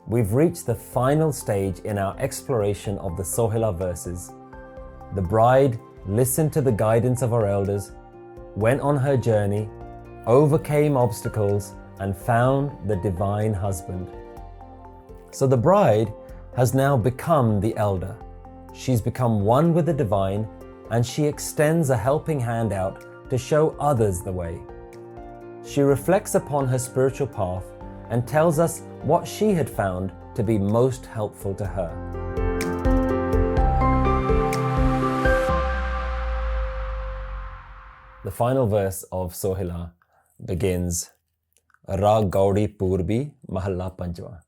We've reached the final stage in our exploration of the Sohila verses. The bride listened to the guidance of her elders, went on her journey, overcame obstacles, and found the divine husband. So the bride has now become the elder. She's become one with the divine, and she extends a helping hand out to show others the way. She reflects upon her spiritual path and tells us what she had found to be most helpful to her. The final verse of Sohila begins, Raag Gaudi Purbi Mahalla Panjwa,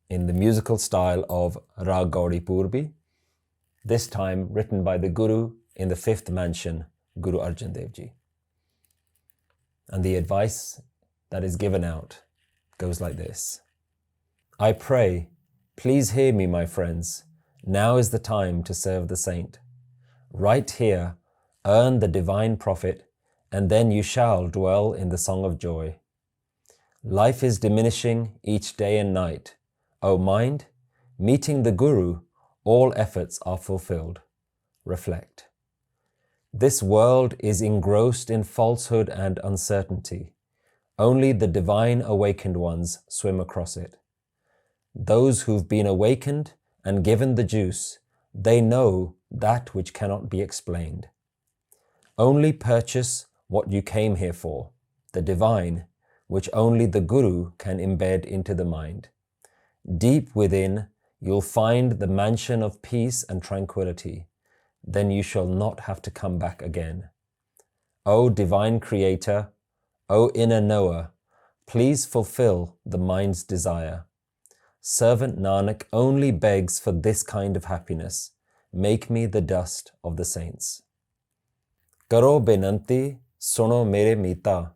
in the musical style of Raag Gaudi Purbi, this time written by the Guru in the 5th mansion, Guru Arjan Dev Ji. And the advice that is given out goes like this. I pray, please hear me, my friends. Now is the time to serve the saint. Right here, earn the divine profit, and then you shall dwell in the song of joy. Life is diminishing each day and night. O mind, meeting the Guru, all efforts are fulfilled. Reflect. This world is engrossed in falsehood and uncertainty. Only the divine awakened ones swim across it. Those who've been awakened and given the juice, they know that which cannot be explained. Only purchase what you came here for, the divine, which only the Guru can embed into the mind. Deep within, you'll find the mansion of peace and tranquility. Then you shall not have to come back again. O divine creator, O inner knower, please fulfill the mind's desire. Servant Nanak only begs for this kind of happiness. Make me the dust of the saints. Karo benanti, suno mere mita,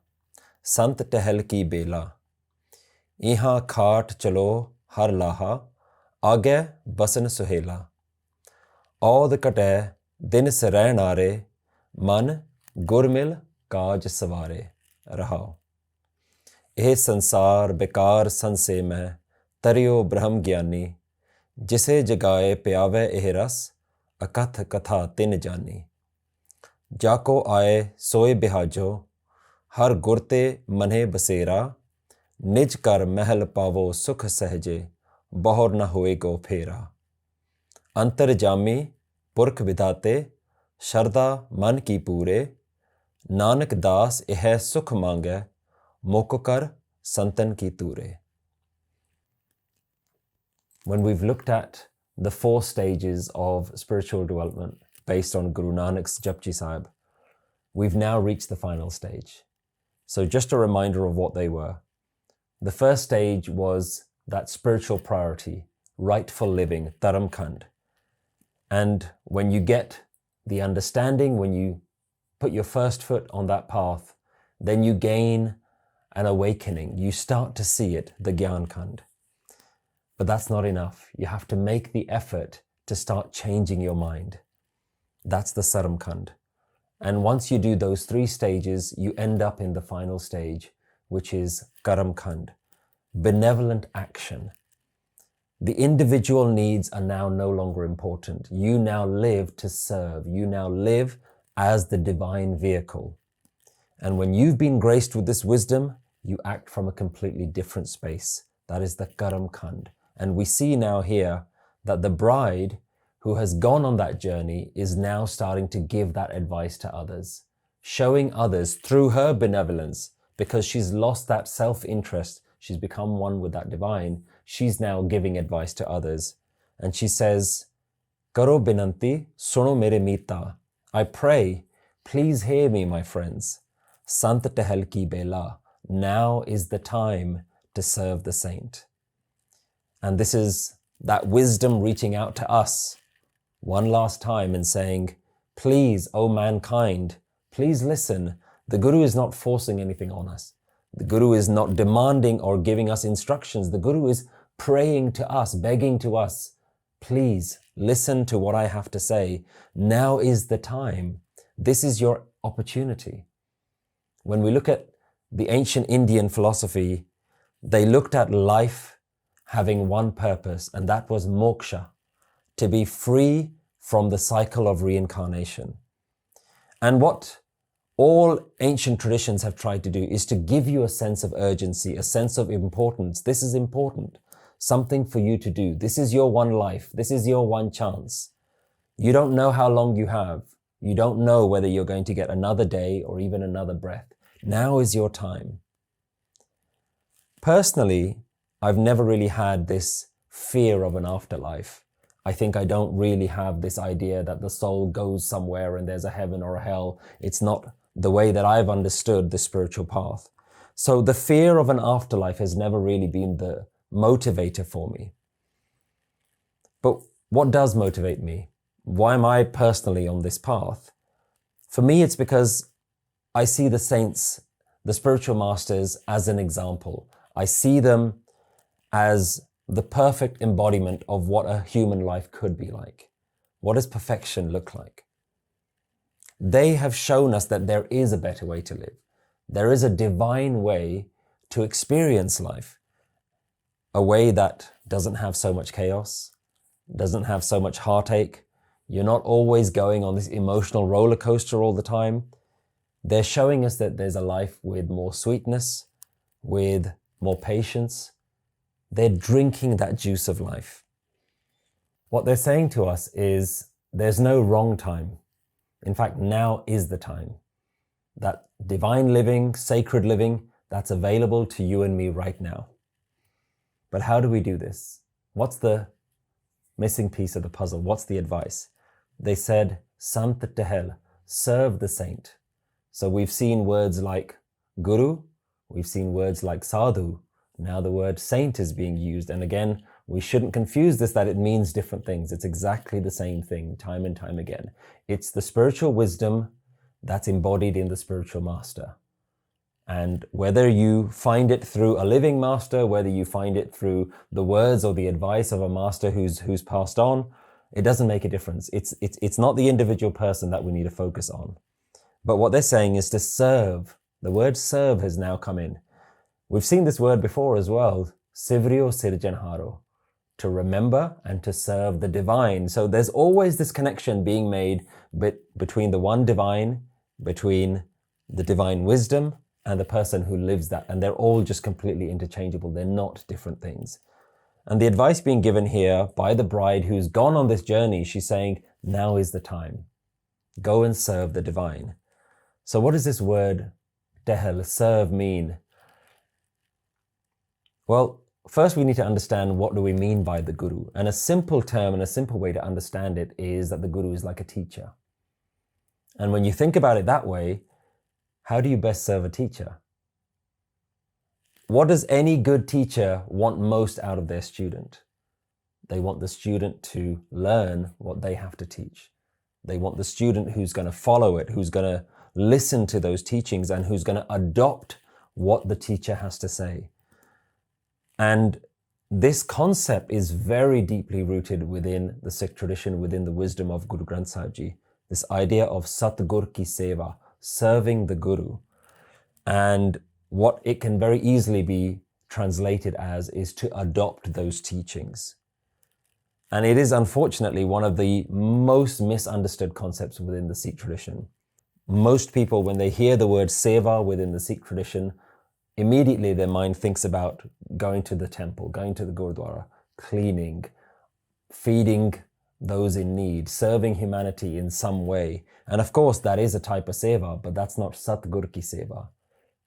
sant tehel ki bela. Iha khaat chalo har laha, age basan Sohila. All the kate din sarain aare, man gurmil kaaj savare. Rahao. Eh sansar bekar sanse mein, tariyo brahm gyani, jise jagaye pyave eh ras, akath katha tin jani. Jako aaye soe bihajo, har gurte mane basera, nij kar mahal pavo sukh sahje, bahor na hoego phera. Antar jami, purkh vidate, sharda man ki pure, Nanak das eh sukh mange, mokokar santan ki ture. When we've looked at the 4 stages of spiritual development based on Guru Nanak's Japji Sahib, we've now reached the final stage. So just a reminder of what they were. The first stage was that spiritual priority, rightful living, dharam khand. And when you get the understanding, when you put your first foot on that path, then you gain an awakening. You start to see it, the Gyan Khand. But that's not enough. You have to make the effort to start changing your mind. That's the Saram Khand. And once you do those 3 stages, you end up in the final stage, which is Karam Khand, benevolent action. The individual needs are now no longer important. You now live to serve. You now live as the divine vehicle. And when you've been graced with this wisdom, you act from a completely different space. That is the Karam Khand. And we see now here that the bride who has gone on that journey is now starting to give that advice to others, showing others through her benevolence, because she's lost that self-interest. She's become one with that divine. She's now giving advice to others. And she says, Karo binanti, suno mere mita. I pray, please hear me, my friends. Sant tehel ki bela. Now is the time to serve the saint. And this is that wisdom reaching out to us one last time and saying, please, O mankind, please listen. The Guru is not forcing anything on us. The Guru is not demanding or giving us instructions. The Guru is praying to us, begging to us, please listen to what I have to say. Now is the time. This is your opportunity. When we look at the ancient Indian philosophy, they looked at life having one purpose, and that was moksha, to be free from the cycle of reincarnation. And what all ancient traditions have tried to do is to give you a sense of urgency, a sense of importance. This is important, something for you to do. This is your one life. This is your one chance. You don't know how long you have. You don't know whether you're going to get another day or even another breath. Now is your time. Personally, I've never really had this fear of an afterlife. I think I don't really have this idea that the soul goes somewhere and there's a heaven or a hell. It's not the way that I've understood the spiritual path. So the fear of an afterlife has never really been the motivator for me. But what does motivate me? Why am I personally on this path? For me, it's because I see the saints, the spiritual masters, as an example. I see them as the perfect embodiment of what a human life could be like. What does perfection look like? They have shown us that there is a better way to live. There is a divine way to experience life. A way that doesn't have so much chaos, doesn't have so much heartache. You're not always going on this emotional roller coaster all the time. They're showing us that there's a life with more sweetness, with more patience. They're drinking that juice of life. What they're saying to us is there's no wrong time. In fact, now is the time. That divine living, sacred living, that's available to you and me right now. But how do we do this? What's the missing piece of the puzzle? What's the advice? They said, Sant Tehel, serve the saint. So we've seen words like Guru, we've seen words like Sadhu. Now the word saint is being used. And again, we shouldn't confuse this, that it means different things. It's exactly the same thing time and time again. It's the spiritual wisdom that's embodied in the spiritual master. And whether you find it through a living master, whether you find it through the words or the advice of a master who's passed on, it doesn't make a difference. It's not the individual person that we need to focus on. But what they're saying is to serve. The word serve has now come in. We've seen this word before as well, Sivrio Sirjanharo, to remember and to serve the divine. So there's always this connection being made between the one divine, between the divine wisdom and the person who lives that. And they're all just completely interchangeable. They're not different things. And the advice being given here by the bride who's gone on this journey, she's saying, now is the time. Go and serve the divine. So what does this word, tehel, serve, mean? Well, first we need to understand what do we mean by the Guru. And a simple term and a simple way to understand it is that the Guru is like a teacher. And when you think about it that way, how do you best serve a teacher? What does any good teacher want most out of their student? They want the student to learn what they have to teach. They want the student who's going to follow it, who's going to listen to those teachings and who's going to adopt what the teacher has to say. And this concept is very deeply rooted within the Sikh tradition, within the wisdom of Guru Granth Sahib Ji. This idea of Satgur ki seva, serving the Guru. And what it can very easily be translated as is to adopt those teachings. And it is unfortunately one of the most misunderstood concepts within the Sikh tradition. Most people, when they hear the word seva within the Sikh tradition, immediately their mind thinks about going to the temple, going to the Gurdwara, cleaning, feeding those in need, serving humanity in some way. And of course, that is a type of seva, but that's not Satgur ki seva.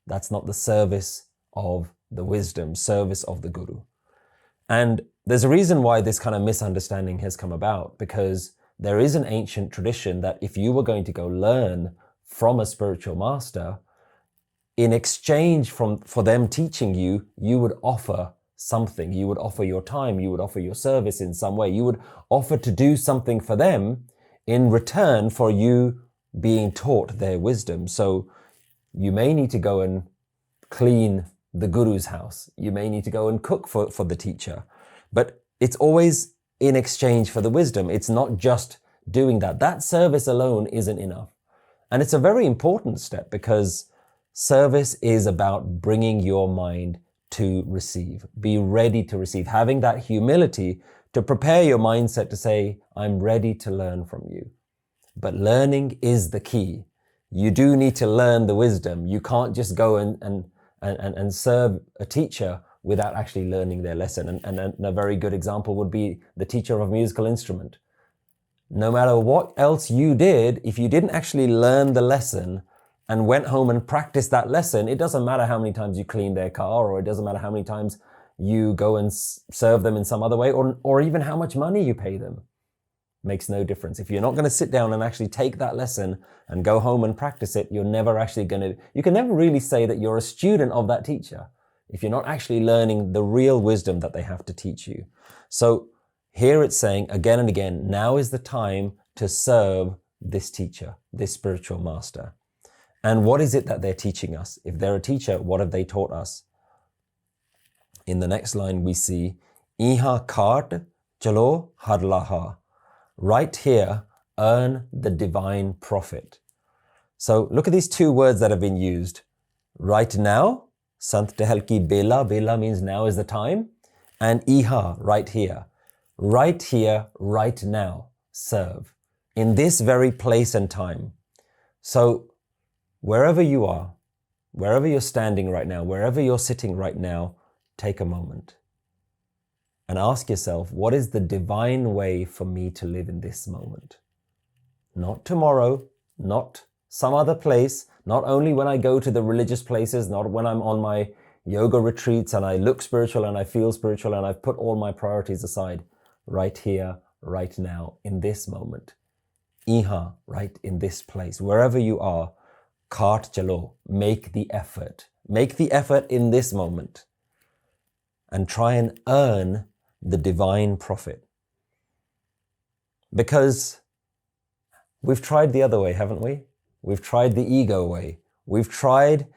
That's not the service of the wisdom, service of the Guru. And there's a reason why this kind of misunderstanding has come about, because there is an ancient tradition that if you were going to go learn from a spiritual master, in exchange for them teaching you, you would offer something. You would offer your time, you would offer your service in some way. You would offer to do something for them in return for you being taught their wisdom. So you may need to go and clean the Guru's house. You may need to go and cook for the teacher. But it's always in exchange for the wisdom. It's not just doing that. That service alone isn't enough. And it's a very important step, because service is about bringing your mind to receive. Be ready to receive. Having that humility to prepare your mindset to say, I'm ready to learn from you. But learning is the key. You do need to learn the wisdom. You can't just go and serve a teacher without actually learning their lesson. And a very good example would be the teacher of a musical instrument. No matter what else you did, if you didn't actually learn the lesson and went home and practiced that lesson, it doesn't matter how many times you clean their car, or it doesn't matter how many times you go and serve them in some other way, or even how much money you pay them. Makes no difference. If you're not going to sit down and actually take that lesson and go home and practice it, you're never actually going to, you can never really say that you're a student of that teacher if you're not actually learning the real wisdom that they have to teach you. So here it's saying again and again, now is the time to serve this teacher, this spiritual master. And what is it that they're teaching us? If they're a teacher, what have they taught us? In the next line we see, Iha kaat chalo har laha. Right here, earn the divine profit. So look at these two words that have been used. Right now, Sant Tehel ki bela, bela means now is the time. And Iha, right here. Right here, right now, serve. In this very place and time. So wherever you are, wherever you're standing right now, wherever you're sitting right now, take a moment and ask yourself, what is the divine way for me to live in this moment? Not tomorrow, not some other place, not only when I go to the religious places, not when I'm on my yoga retreats and I look spiritual and I feel spiritual and I've put all my priorities aside. Right here, right now, in this moment. Iha, right in this place, wherever you are, kaat chalo, make the effort. Make the effort in this moment and try and earn the divine profit. Because we've tried the other way, haven't we? We've tried the ego way. We've tried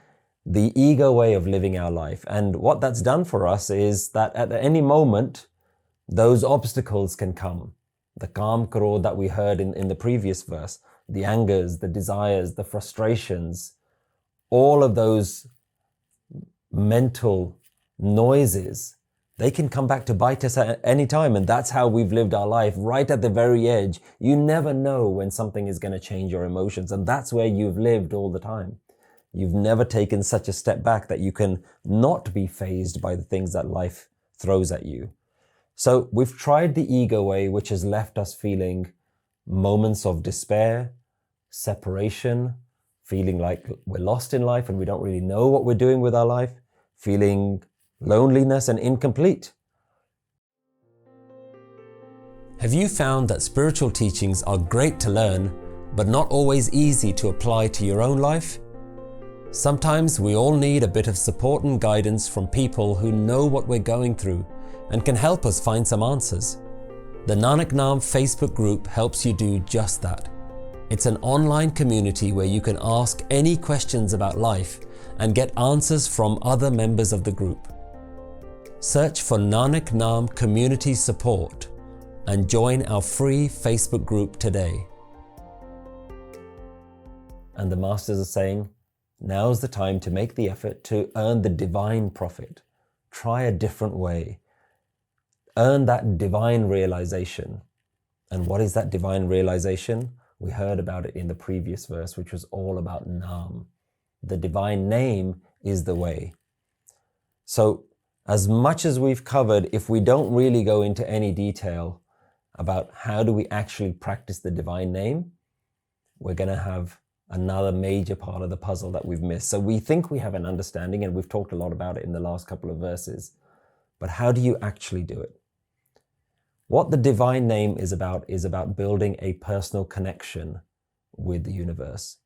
the ego way of living our life. And what that's done for us is that at any moment, those obstacles can come. The kaam krodh that we heard in the previous verse, the angers, the desires, the frustrations, all of those mental noises, they can come back to bite us at any time. And that's how we've lived our life, right at the very edge. You never know when something is going to change your emotions. And that's where you've lived all the time. You've never taken such a step back that you can not be fazed by the things that life throws at you. So we've tried the ego way, which has left us feeling moments of despair, separation, feeling like we're lost in life and we don't really know what we're doing with our life, feeling loneliness and incomplete. Have you found that spiritual teachings are great to learn, but not always easy to apply to your own life? Sometimes we all need a bit of support and guidance from people who know what we're going through and can help us find some answers. The Nanak Naam Facebook group helps you do just that. It's an online community where you can ask any questions about life and get answers from other members of the group. Search for Nanak Naam Community Support and join our free Facebook group today. And the masters are saying, now's the time to make the effort to earn the divine profit. Try a different way. Earn that divine realization. And what is that divine realization? We heard about it in the previous verse, which was all about Naam. The divine name is the way. So as much as we've covered, if we don't really go into any detail about how do we actually practice the divine name, we're going to have another major part of the puzzle that we've missed. So we think we have an understanding, and we've talked a lot about it in the last couple of verses. But how do you actually do it? What the divine name is about building a personal connection with the universe.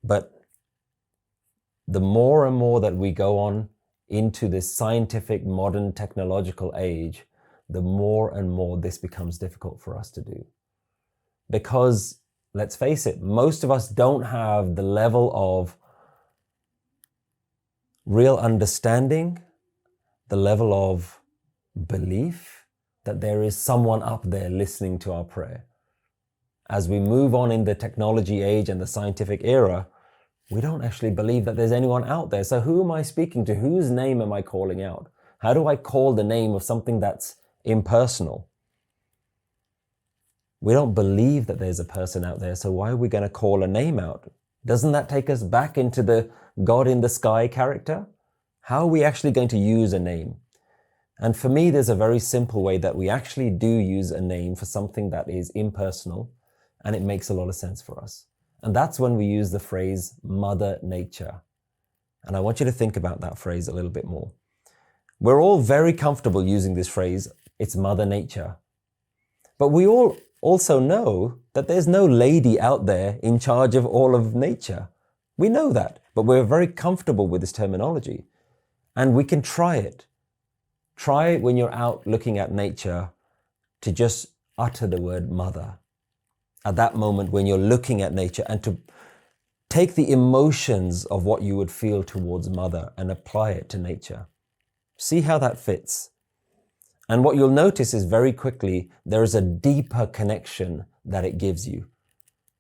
But the more and more that we go on into this scientific, modern, technological age, the more and more this becomes difficult for us to do. Because, let's face it, most of us don't have the level of real understanding, the level of belief that there is someone up there listening to our prayer. As we move on in the technology age and the scientific era, we don't actually believe that there's anyone out there. So who am I speaking to? Whose name am I calling out? How do I call the name of something that's impersonal? We don't believe that there's a person out there, so why are we going to call a name out? Doesn't that take us back into the God in the sky character? How are we actually going to use a name? And for me, there's a very simple way that we actually do use a name for something that is impersonal, and it makes a lot of sense for us. And that's when we use the phrase Mother Nature. And I want you to think about that phrase a little bit more. We're all very comfortable using this phrase, it's Mother Nature. But we all also know that there's no lady out there in charge of all of nature. We know that, but we're very comfortable with this terminology. And we can try it. Try it when you're out looking at nature to just utter the word mother at that moment when you're looking at nature, and to take the emotions of what you would feel towards mother and apply it to nature. See how that fits. And what you'll notice is very quickly there is a deeper connection that it gives you.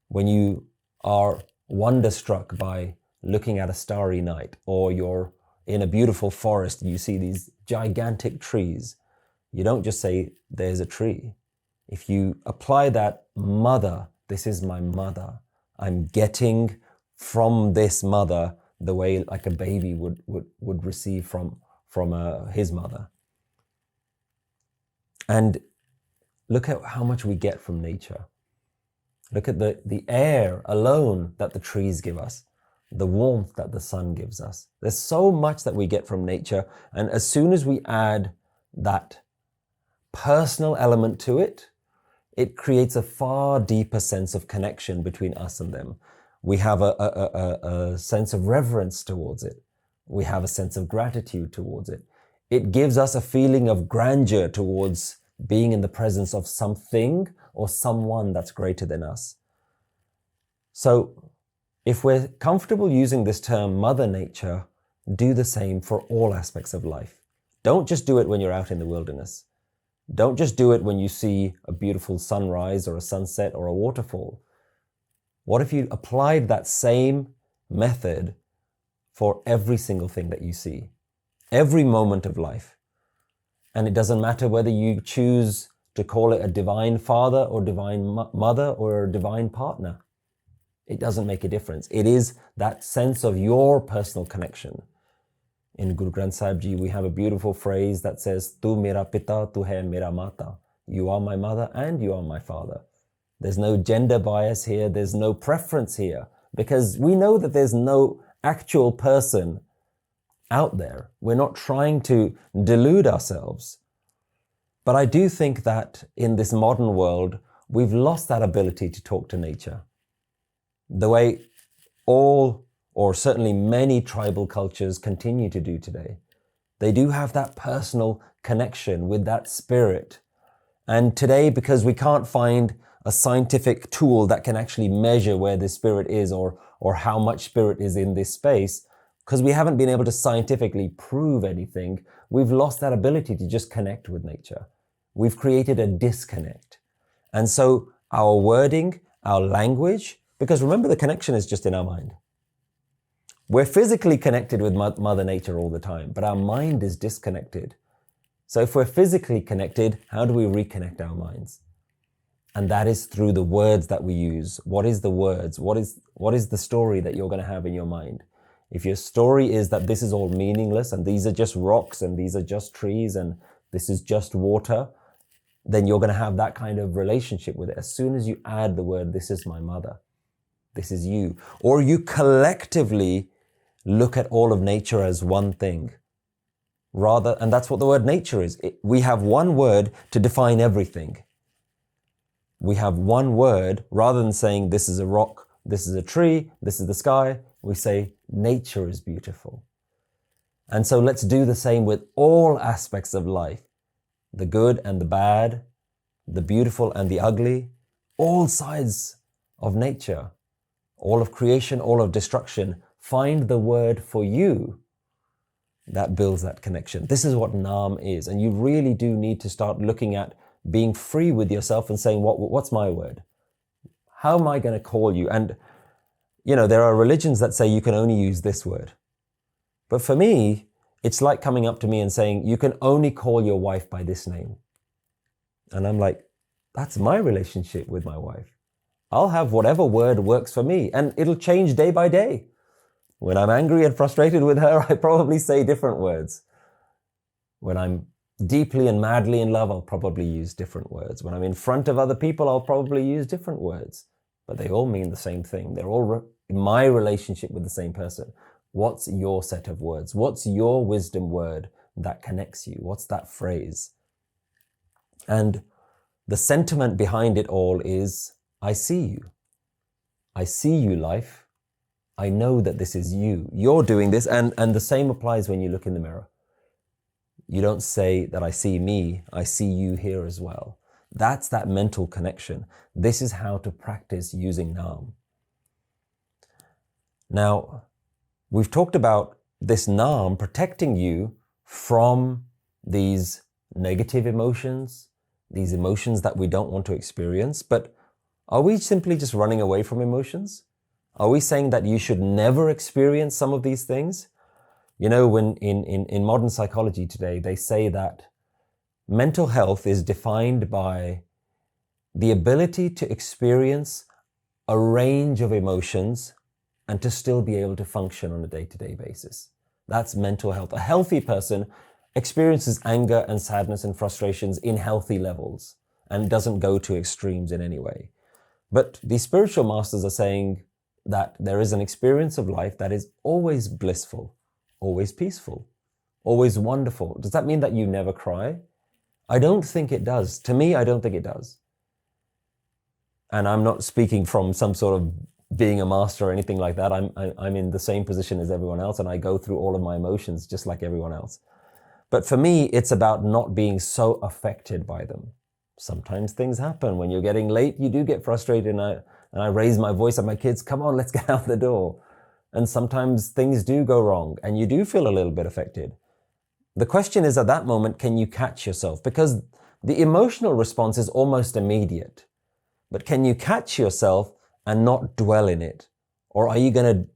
When you are wonderstruck by looking at a starry night, or you're in a beautiful forest and you see these gigantic trees, you don't just say, there's a tree. If you apply that mother, this is my mother, I'm getting from this mother the way like a baby would receive from his mother. And look at how much we get from nature. Look at the air alone that the trees give us, the warmth that the sun gives us. There's so much that we get from nature, and as soon as we add that personal element to it, it creates a far deeper sense of connection between us and them. We have a sense of reverence towards it. We have a sense of gratitude towards it. It gives us a feeling of grandeur towards being in the presence of something or someone that's greater than us. So if we're comfortable using this term Mother Nature, do the same for all aspects of life. Don't just do it when you're out in the wilderness. Don't just do it when you see a beautiful sunrise or a sunset or a waterfall. What if you applied that same method for every single thing that you see, every moment of life? And it doesn't matter whether you choose to call it a divine father or divine mother or a divine partner. It doesn't make a difference. It is that sense of your personal connection. In Guru Granth Sahib Ji, we have a beautiful phrase that says, Tu mera pita, tu hai mera mata. You are my mother and you are my father. There's no gender bias here. There's no preference here, because we know that there's no actual person out there. We're not trying to delude ourselves. But I do think that in this modern world, we've lost that ability to talk to nature. The way all, or certainly many tribal cultures continue to do today. They do have that personal connection with that spirit. And today, because we can't find a scientific tool that can actually measure where the spirit is or how much spirit is in this space, because we haven't been able to scientifically prove anything, we've lost that ability to just connect with nature. We've created a disconnect. And so our wording, our language, because remember the connection is just in our mind. We're physically connected with Mother Nature all the time, but our mind is disconnected. So if we're physically connected, how do we reconnect our minds? And that is through the words that we use. What is the words? What is the story that you're going to have in your mind? If your story is that this is all meaningless and these are just rocks and these are just trees and this is just water, then you're going to have that kind of relationship with it. As soon as you add the word, this is my mother, this is you, or you collectively look at all of nature as one thing, and that's what the word nature is. We have one word to define everything. We have one word, rather than saying this is a rock, this is a tree, this is the sky, we say nature is beautiful. And so let's do the same with all aspects of life, the good and the bad, the beautiful and the ugly, all sides of nature, all of creation, all of destruction. Find the word for you that builds that connection. This is what Naam is. And you really do need to start looking at being free with yourself and saying, what's my word? How am I going to call you? And there are religions that say you can only use this word. But for me, it's like coming up to me and saying, you can only call your wife by this name. And I'm like, that's my relationship with my wife. I'll have whatever word works for me, and it'll change day by day. When I'm angry and frustrated with her, I probably say different words. When I'm deeply and madly in love, I'll probably use different words. When I'm in front of other people, I'll probably use different words. But they all mean the same thing. They're all my relationship with the same person. What's your set of words? What's your wisdom word that connects you? What's that phrase? And the sentiment behind it all is, I see you. I see you, life. I know that this is you. You're doing this, and the same applies when you look in the mirror. You don't say that I see me, I see you here as well. That's that mental connection. This is how to practice using Naam. Now, we've talked about this Naam protecting you from these negative emotions, these emotions that we don't want to experience. But are we simply just running away from emotions? Are we saying that you should never experience some of these things? When in modern psychology today, they say that mental health is defined by the ability to experience a range of emotions and to still be able to function on a day-to-day basis. That's mental health. A healthy person experiences anger and sadness and frustrations in healthy levels and doesn't go to extremes in any way. But the spiritual masters are saying that there is an experience of life that is always blissful, always peaceful, always wonderful. Does that mean that you never cry? I don't think it does. To me, I don't think it does. And I'm not speaking from some sort of being a master or anything like that. I'm in the same position as everyone else, and I go through all of my emotions just like everyone else. But for me, it's about not being so affected by them. Sometimes things happen. When you're getting late, you do get frustrated, and I raise my voice at my kids, come on, let's get out the door. And sometimes things do go wrong, and you do feel a little bit affected. The question is, at that moment, can you catch yourself? Because the emotional response is almost immediate. But can you catch yourself and not dwell in it? Or are you going to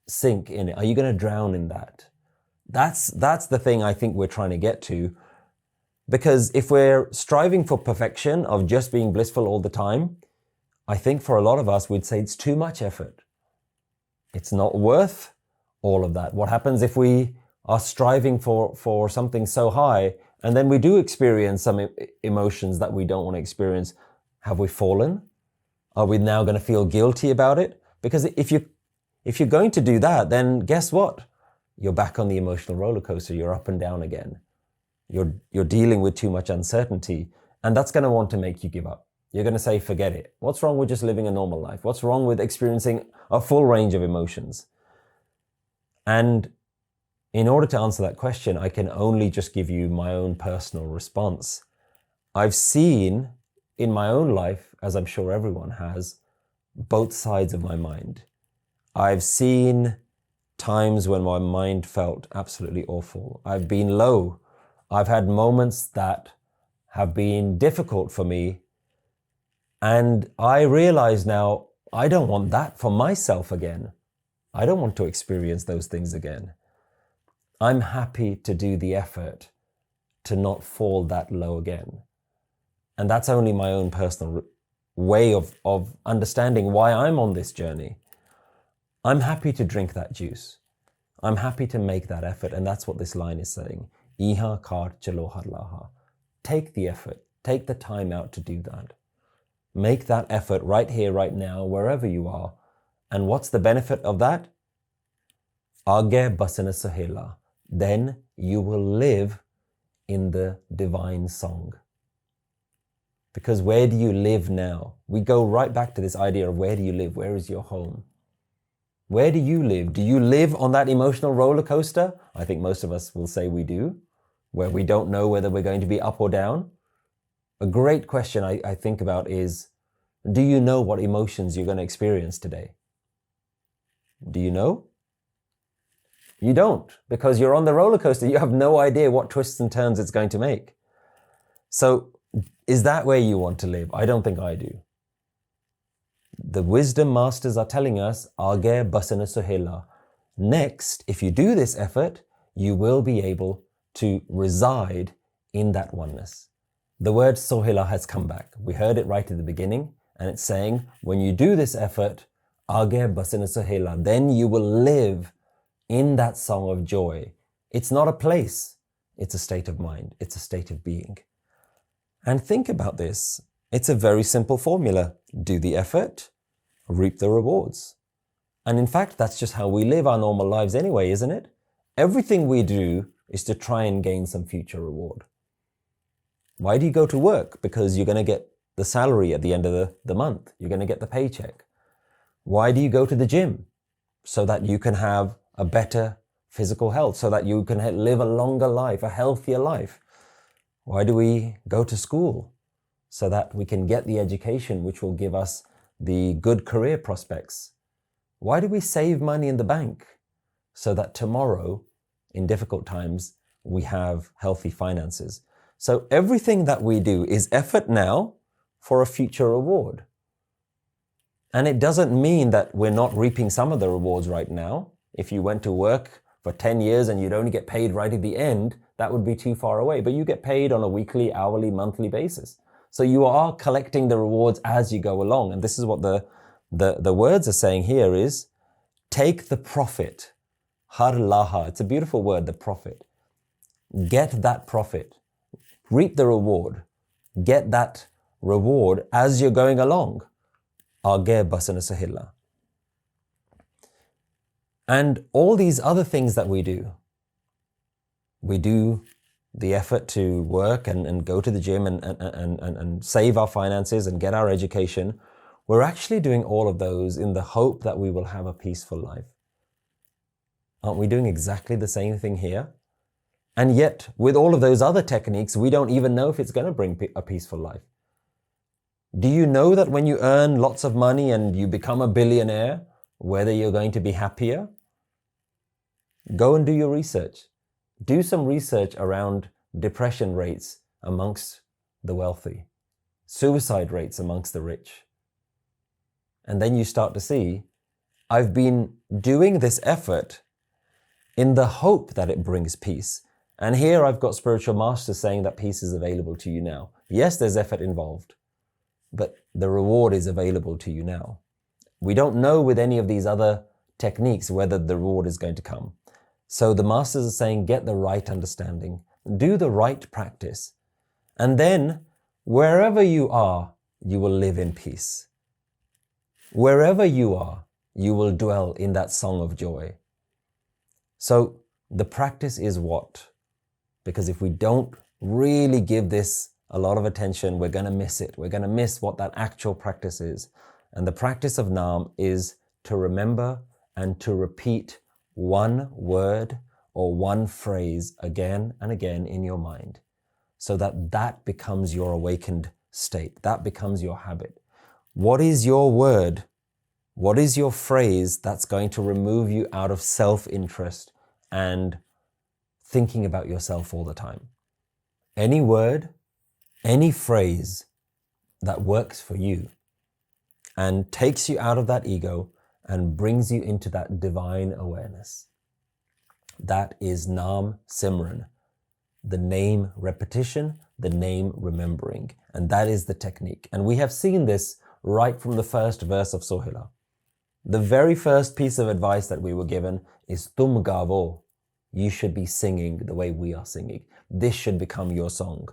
sink in it? Are you going to drown in that? That's the thing I think we're trying to get to. Because if we're striving for perfection of just being blissful all the time, I think for a lot of us, we'd say it's too much effort. It's not worth all of that. What happens if we are striving for something so high, and then we do experience some emotions that we don't want to experience? Have we fallen? Are we now going to feel guilty about it? Because if you're going to do that, then guess what? You're back on the emotional roller coaster. You're up and down again. You're dealing with too much uncertainty, and that's going to want to make you give up. You're going to say, forget it. What's wrong with just living a normal life? What's wrong with experiencing a full range of emotions? And in order to answer that question, I can only just give you my own personal response. I've seen in my own life, as I'm sure everyone has, both sides of my mind. I've seen times when my mind felt absolutely awful. I've been low. I've had moments that have been difficult for me. And I realize now, I don't want that for myself again. I don't want to experience those things again. I'm happy to do the effort to not fall that low again. And that's only my own personal way of understanding why I'm on this journey. I'm happy to drink that juice. I'm happy to make that effort. And that's what this line is saying. Iha kar chalo har laha. Take the effort. Take the time out to do that. Make that effort right here, right now, wherever you are. And what's the benefit of that? Aage basana Sohila. Then you will live in the divine song. Because where do you live now? We go right back to this idea of where do you live? Where is your home? Where do you live? Do you live on that emotional roller coaster? I think most of us will say we do, where we don't know whether we're going to be up or down. A great question I think about is, do you know what emotions you're going to experience today? Do you know? You don't, because you're on the roller coaster. You have no idea what twists and turns it's going to make. So is that where you want to live? I don't think I do. The wisdom masters are telling us, Aage basana Sohila. Next, if you do this effort, you will be able to reside in that oneness. The word Sohila has come back. We heard it right at the beginning, and it's saying, when you do this effort, Aage basana Sohila, then you will live in that song of joy. It's not a place, it's a state of mind, it's a state of being. And think about this. It's a very simple formula. Do the effort, reap the rewards. And in fact, that's just how we live our normal lives anyway, isn't it? Everything we do is to try and gain some future reward. Why do you go to work? Because you're going to get the salary at the end of the month. You're going to get the paycheck. Why do you go to the gym? So that you can have a better physical health, so that you can live a longer life, a healthier life. Why do we go to school? So that we can get the education which will give us the good career prospects. Why do we save money in the bank? So that tomorrow, in difficult times, we have healthy finances. So everything that we do is effort now for a future reward. And it doesn't mean that we're not reaping some of the rewards right now. If you went to work for 10 years and you'd only get paid right at the end, that would be too far away. But you get paid on a weekly, hourly, monthly basis. So you are collecting the rewards as you go along. And this is what the words are saying here is, take the profit. Har laha. It's a beautiful word, the profit. Get that profit. Reap the reward. Get that reward as you're going along. Aage basana Sohila. And all these other things that we do the effort to work and go to the gym and save our finances and get our education. We're actually doing all of those in the hope that we will have a peaceful life. Aren't we doing exactly the same thing here? And yet, with all of those other techniques, we don't even know if it's going to bring a peaceful life. Do you know that when you earn lots of money and you become a billionaire, whether you're going to be happier? Go and do your research. Do some research around depression rates amongst the wealthy, suicide rates amongst the rich. And then you start to see, I've been doing this effort in the hope that it brings peace. And here I've got spiritual masters saying that peace is available to you now. Yes, there's effort involved, but the reward is available to you now. We don't know with any of these other techniques whether the reward is going to come. So the masters are saying, get the right understanding, do the right practice, and then wherever you are, you will live in peace. Wherever you are, you will dwell in that song of joy. So the practice is what? Because if we don't really give this a lot of attention, we're going to miss it. We're going to miss what that actual practice is. And the practice of Naam is to remember and to repeat one word or one phrase again and again in your mind, so that that becomes your awakened state. That becomes your habit. What is your word? What is your phrase that's going to remove you out of self-interest and thinking about yourself all the time? Any word, any phrase that works for you and takes you out of that ego and brings you into that divine awareness. That is Naam Simran, the name repetition, the name remembering. And that is the technique. And we have seen this right from the first verse of Sohila. The very first piece of advice that we were given is Tum gavo. You should be singing the way we are singing. This should become your song.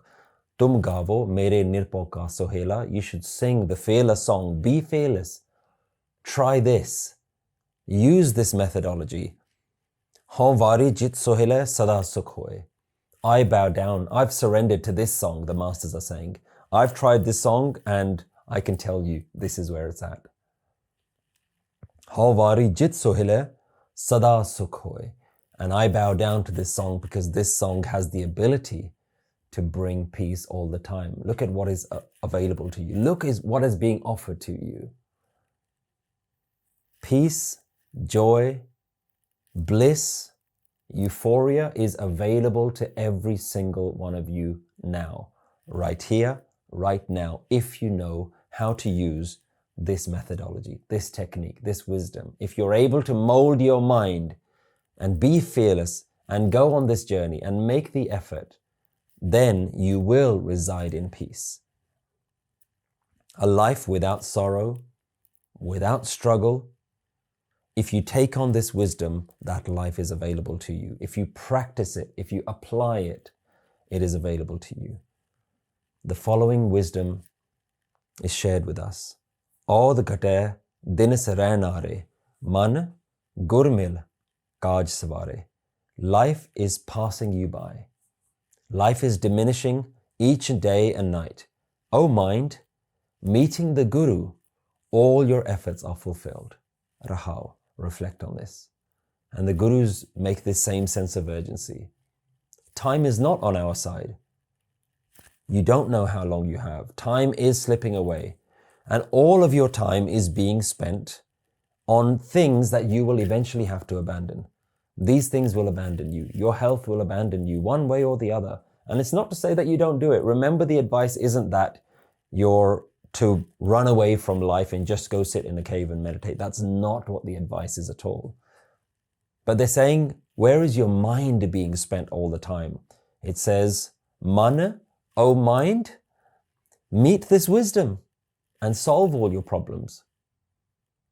Tum gavo, mere nirpo ka Sohila. You should sing the fearless song. Be fearless. Try this. Use this methodology. Vari jit Sohila sada sukh hoye. I bow down. I've surrendered to this song, the masters are saying. I've tried this song and I can tell you this is where it's at. Vari jit Sohila sada sukh hoye. And I bow down to this song because this song has the ability to bring peace all the time. Look at what is available to you. Look at what is being offered to you. Peace, joy, bliss, euphoria is available to every single one of you now, right here, right now, if you know how to use this methodology, this technique, this wisdom, if you're able to mold your mind and be fearless and go on this journey and make the effort, then you will reside in peace. A life without sorrow, without struggle. If you take on this wisdom, that life is available to you. If you practice it, if you apply it, it is available to you. The following wisdom is shared with us. Aud ghate din se rehnare, man gurmil kaj savare. Life is passing you by. Life is diminishing each day and night. O mind, meeting the Guru, all your efforts are fulfilled. Rahau, reflect on this. And the Gurus make this same sense of urgency. Time is not on our side. You don't know how long you have. Time is slipping away. And all of your time is being spent on things that you will eventually have to abandon. These things will abandon you. Your health will abandon you one way or the other. And it's not to say that you don't do it. Remember, the advice isn't that you're to run away from life and just go sit in a cave and meditate. That's not what the advice is at all. But they're saying, where is your mind being spent all the time? It says, Man, O mind, meet this wisdom and solve all your problems.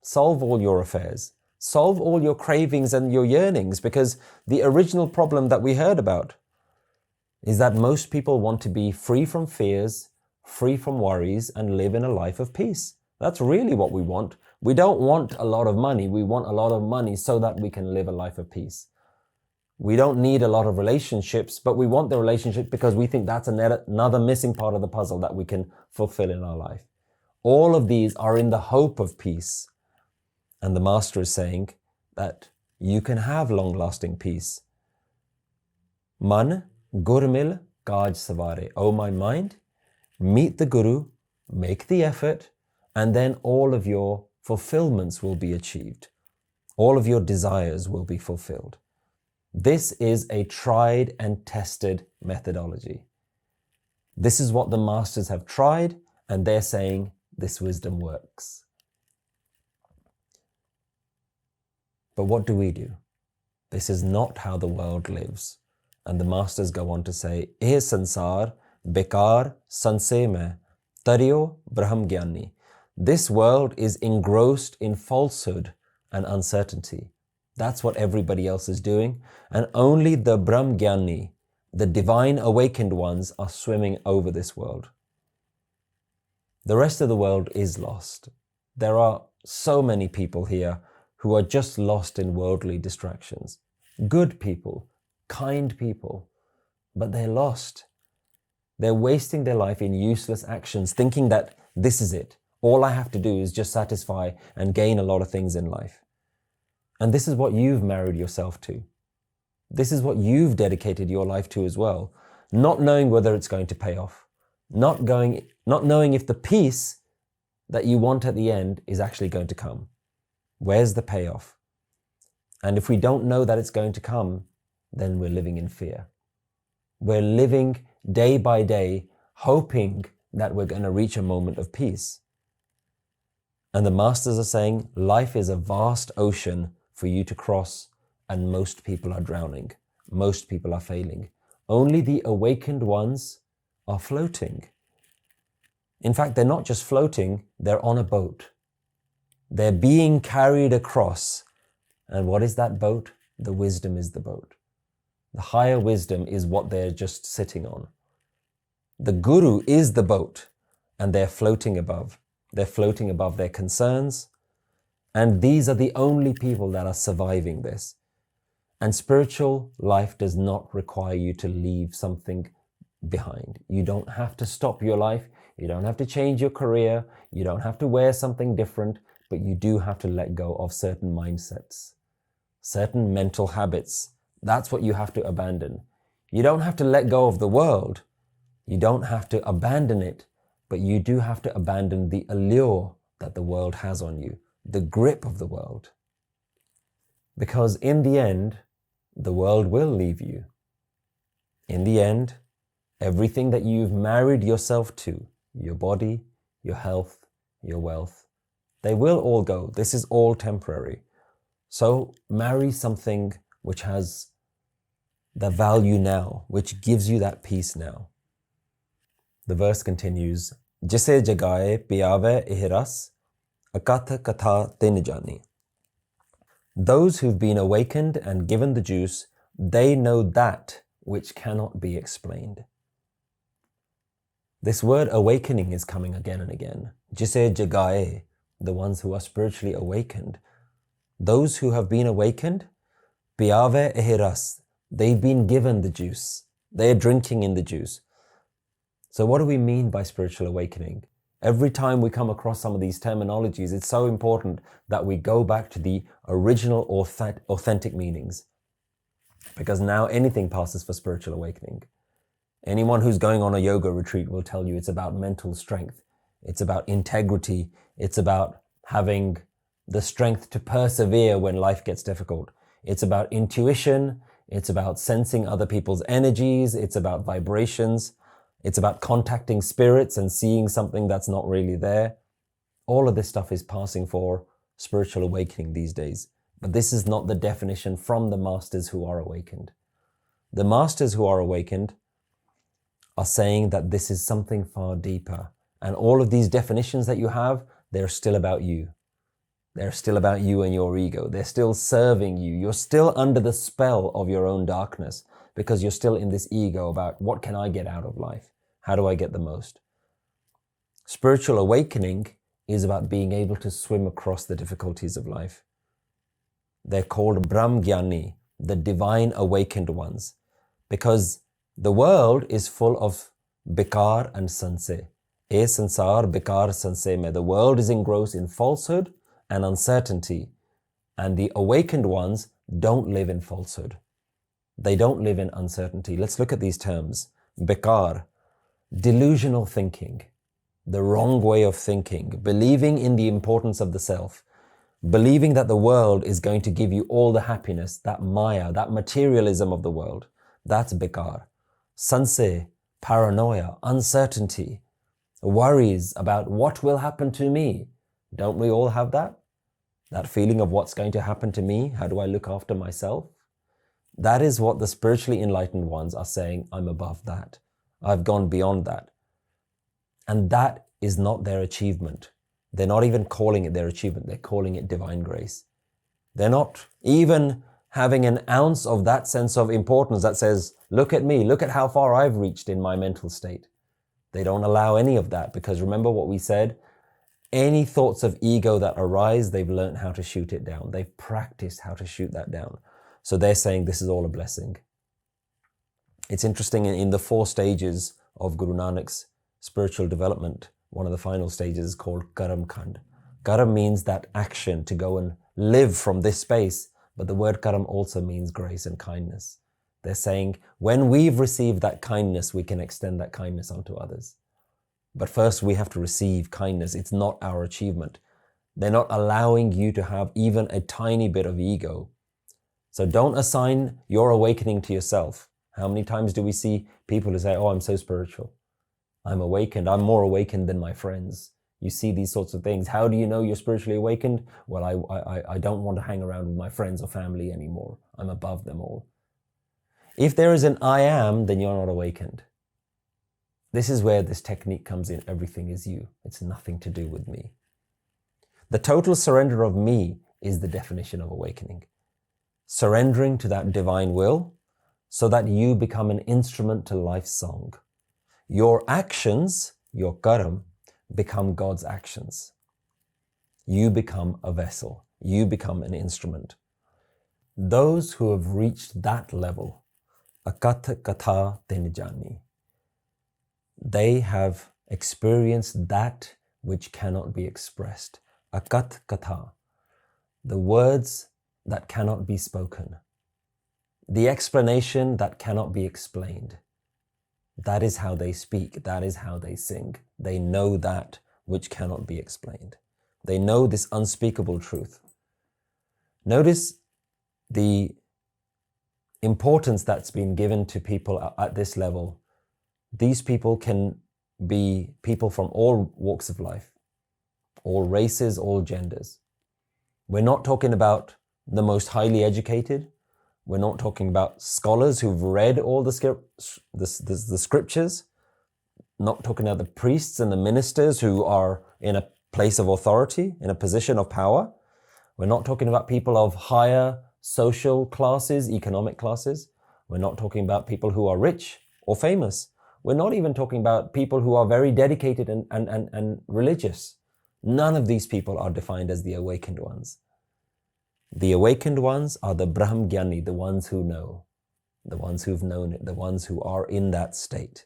Solve all your affairs. Solve all your cravings and your yearnings, because the original problem that we heard about is that most people want to be free from fears, free from worries, and live in a life of peace. That's really what we want. We don't want a lot of money. We want a lot of money so that we can live a life of peace. We don't need a lot of relationships, but we want the relationship because we think that's another missing part of the puzzle that we can fulfill in our life. All of these are in the hope of peace. And the Master is saying that you can have long-lasting peace. Man gurmil kaj savare. O my mind, meet the Guru, make the effort, and then all of your fulfillments will be achieved. All of your desires will be fulfilled. This is a tried and tested methodology. This is what the Masters have tried, and they're saying this wisdom works. But what do we do? This is not how the world lives. And the Masters go on to say, Eh sansar bekar sanse mein tariyo brahm gyani. This world is engrossed in falsehood and uncertainty. That's what everybody else is doing. And only the brahm gyani, the divine awakened ones, are swimming over this world. The rest of the world is lost. There are so many people here who are just lost in worldly distractions. Good people, kind people, but they're lost. They're wasting their life in useless actions, thinking that this is it. All I have to do is just satisfy and gain a lot of things in life. And this is what you've married yourself to. This is what you've dedicated your life to as well. Not knowing whether it's going to pay off. Not knowing if the peace that you want at the end is actually going to come. Where's the payoff? And if we don't know that it's going to come, then we're living in fear. We're living day by day, hoping that we're going to reach a moment of peace. And the Masters are saying, life is a vast ocean for you to cross, and most people are drowning. Most people are failing. Only the awakened ones are floating. In fact, they're not just floating, they're on a boat. They're being carried across. And what is that boat? The wisdom is the boat. The higher wisdom is what they're just sitting on. The Guru is the boat, and they're floating above. They're floating above their concerns. And these are the only people that are surviving this. And spiritual life does not require you to leave something behind. You don't have to stop your life. You don't have to change your career. You don't have to wear something different. But you do have to let go of certain mindsets, certain mental habits. That's what you have to abandon. You don't have to let go of the world. You don't have to abandon it, but you do have to abandon the allure that the world has on you, the grip of the world. Because in the end, the world will leave you. In the end, everything that you've married yourself to, your body, your health, your wealth, They will all go. This is all temporary. So marry something which has the value now, which gives you that peace now. The verse continues, Jise jagaye piyave ihras, akatha katha tin jani. Those who've been awakened and given the juice, they know that which cannot be explained. This word awakening is coming again and again. Jise jagaye, the ones who are spiritually awakened. Those who have been awakened, piyave ihras, they've been given the juice. They're drinking in the juice. So what do we mean by spiritual awakening? Every time we come across some of these terminologies, it's so important that we go back to the original authentic meanings. Because now anything passes for spiritual awakening. Anyone who's going on a yoga retreat will tell you it's about mental strength. It's about integrity. It's about having the strength to persevere when life gets difficult. It's about intuition. It's about sensing other people's energies. It's about vibrations. It's about contacting spirits and seeing something that's not really there. All of this stuff is passing for spiritual awakening these days. But this is not the definition from the masters who are awakened. The masters who are awakened are saying that this is something far deeper. And all of these definitions that you have, they're still about you. They're still about you and your ego. They're still serving you. You're still under the spell of your own darkness because you're still in this ego about what can I get out of life? How do I get the most? Spiritual awakening is about being able to swim across the difficulties of life. They're called Brahm Gyani, the divine awakened ones, because the world is full of bikar and sanse. E sansar bikar sanse mein. The world is engrossed in falsehood and uncertainty, and the awakened ones don't live in falsehood. They don't live in uncertainty. Let's look at these terms. Bikar, delusional thinking, the wrong way of thinking, believing in the importance of the self, believing that the world is going to give you all the happiness, that maya, that materialism of the world. That's bikar. Sanse, paranoia, uncertainty, worries about what will happen to me. Don't we all have that? That feeling of what's going to happen to me? How do I look after myself? That is what the spiritually enlightened ones are saying. I'm above that. I've gone beyond that. And that is not their achievement. They're not even calling it their achievement. They're calling it divine grace. They're not even having an ounce of that sense of importance that says, look at me, look at how far I've reached in my mental state. They don't allow any of that because remember what we said? Any thoughts of ego that arise, they've learned how to shoot it down. They've practiced how to shoot that down. So they're saying this is all a blessing. It's interesting, in the 4 stages of Guru Nanak's spiritual development, one of the final stages is called Karam Khand. Karam means that action, to go and live from this space, but the word Karam also means grace and kindness. They're saying when we've received that kindness, we can extend that kindness onto others. But first we have to receive kindness. It's not our achievement. They're not allowing you to have even a tiny bit of ego. So don't assign your awakening to yourself. How many times do we see people who say, oh, I'm so spiritual. I'm awakened. I'm more awakened than my friends. You see these sorts of things. How do you know you're spiritually awakened? Well, I don't want to hang around with my friends or family anymore. I'm above them all. If there is an I am, then you're not awakened. This is where this technique comes in. Everything is you. It's nothing to do with me. The total surrender of me is the definition of awakening. Surrendering to that divine will so that you become an instrument to life's song. Your actions, your karam, become God's actions. You become a vessel. You become an instrument. Those who have reached that level, akatha katha tin jani, they have experienced that which cannot be expressed. Akat katha, the words that cannot be spoken, the explanation that cannot be explained. That is how they speak. That is how they sing. They know that which cannot be explained. They know this unspeakable truth. Notice the importance that's been given to people at this level. These people can be people from all walks of life. all races, all genders. We're not talking about the most highly educated. We're not talking about scholars who've read all the scriptures. Not talking about the priests and the ministers who are in a place of authority, in a position of power. We're not talking about people of higher social classes, economic classes. We're not talking about people who are rich or famous. We're not even talking about people who are very dedicated and religious. None of these people are defined as the awakened ones. The awakened ones are the Brahm Gyani, the ones who know, the ones who've known it, the ones who are in that state.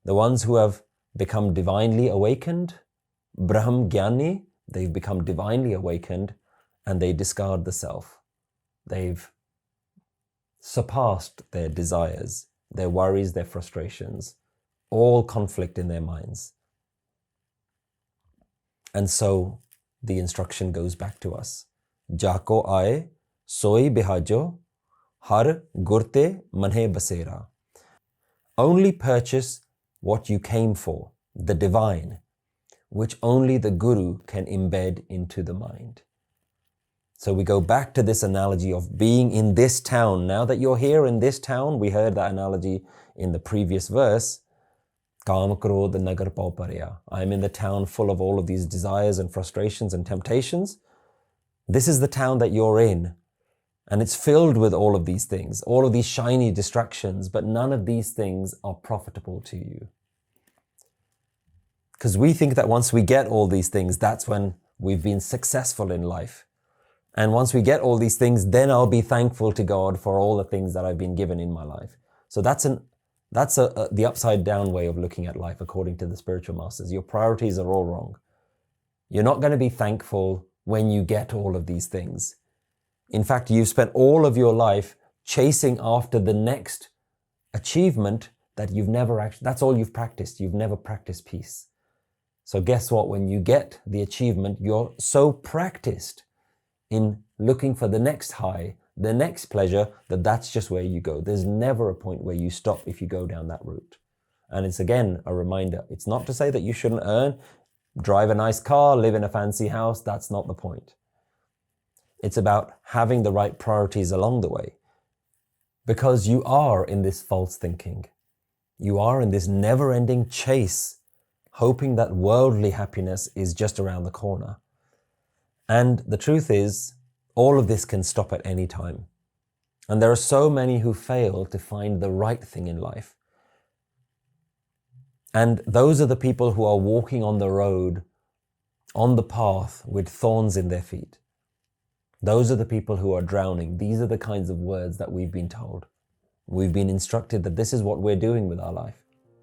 The ones who have become divinely awakened, Brahm Gyani, they've become divinely awakened and they discard the self. They've surpassed their desires, their worries, their frustrations, all conflict in their minds. And so the instruction goes back to us. Jako aaye, soi bihajo, har gurte manhe basera. Only purchase what you came for, the divine, which only the Guru can embed into the mind. So we go back to this analogy of being in this town. Now that you're here in this town, we heard that analogy in the previous verse, Kaam krodh nagar pau parya. I'm in the town full of all of these desires and frustrations and temptations. This is the town that you're in. And it's filled with all of these things, all of these shiny distractions, but none of these things are profitable to you. Because we think that once we get all these things, that's when we've been successful in life. And once we get all these things, then I'll be thankful to God for all the things that I've been given in my life. So that's the upside down way of looking at life, according to the spiritual masters. Your priorities are all wrong. You're not going to be thankful when you get all of these things. In fact, you've spent all of your life chasing after the next achievement that you've never actually, that's all you've practiced. You've never practiced peace. So guess what? When you get the achievement, you're so practiced in looking for the next high, the next pleasure, that's just where you go. There's never a point where you stop if you go down that route. And it's again a reminder. It's not to say that you shouldn't earn, drive a nice car, live in a fancy house. That's not the point. It's about having the right priorities along the way. Because you are in this false thinking. You are in this never-ending chase, hoping that worldly happiness is just around the corner. And the truth is, all of this can stop at any time. And there are so many who fail to find the right thing in life. And those are the people who are walking on the road, on the path with thorns in their feet. Those are the people who are drowning. These are the kinds of words that we've been told. We've been instructed that this is what we're doing with our life.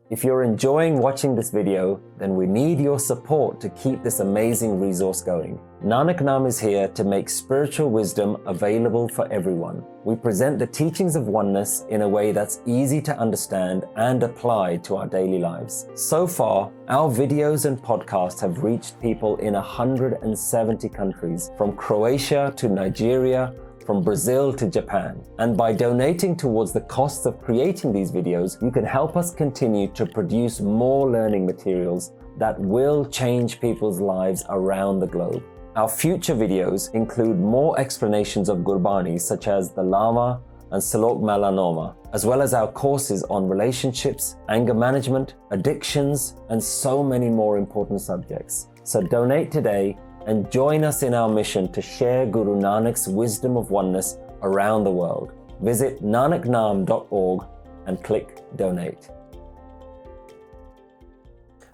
If you're enjoying watching this video, then we need your support to keep this amazing resource going. Nanak Naam is here to make spiritual wisdom available for everyone. We present the teachings of oneness in a way that's easy to understand and apply to our daily lives. So far, our videos and podcasts have reached people in 170 countries, from Croatia to Nigeria, from Brazil to Japan. And by donating towards the costs of creating these videos, you can help us continue to produce more learning materials that will change people's lives around the globe. Our future videos include more explanations of Gurbani, such as the Lama and Salok Melanoma, as well as our courses on relationships, anger management, addictions, and so many more important subjects. So donate today and join us in our mission to share Guru Nanak's wisdom of oneness around the world. Visit nanaknaam.org and click donate.